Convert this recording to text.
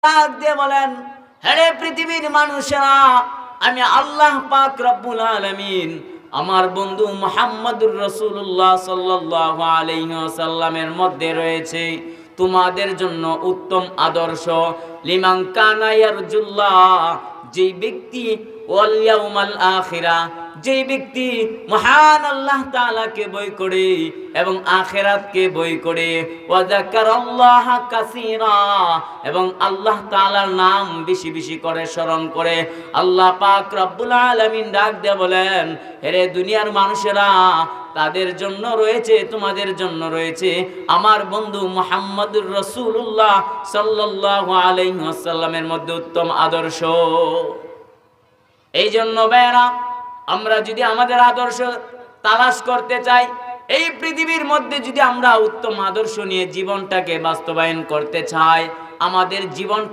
ডাক দিয়ে বলেন, হে পৃথিবীর মানুষেরা, আমি আল্লাহ পাক রব্বুল আলামিন আমার বন্ধু মুহাম্মদুর রাসূলুল্লাহ সাল্লাল্লাহু আলাইহি ওয়াসাল্লামের মধ্যে রয়েছে তোমাদের জন্য উত্তম আদর্শ। লিমান কানা ইয়ারজুল্লাহ, যে ব্যক্তি ওয়াল ইয়াউমাল আখিরা, যে ব্যক্তি মহান আল্লাহ তাআলাকে ভয় করে এবং আখিরাতকে ভয় করে, ওয়া যাকারাল্লাহ কাসীরা, এবং আল্লাহ তাআলার নাম বেশি বেশি করে স্মরণ করে, আল্লাহ পাক রব্বুল আলামিন ডাক দিয়ে বলেন, হে দুনিয়ার মানুষেরা, তাদের জন্য রয়েছে, তোমাদের জন্য রয়েছে আমার বন্ধু মুহাম্মদুর রাসূলুল্লাহ সাল্লাল্লাহু আলাইহি ওয়াসাল্লামের মধ্যে উত্তম আদর্শ। এই জন্য ভাইরা, আমরা যদি আমাদের আদর্শ তালাশ করতে চাই, এই পৃথিবীর মধ্যে যদি আমরা উত্তম আদর্শ নিয়ে জীবনটাকে বাস্তবায়ন করতে চাই, আমাদের জীবনটা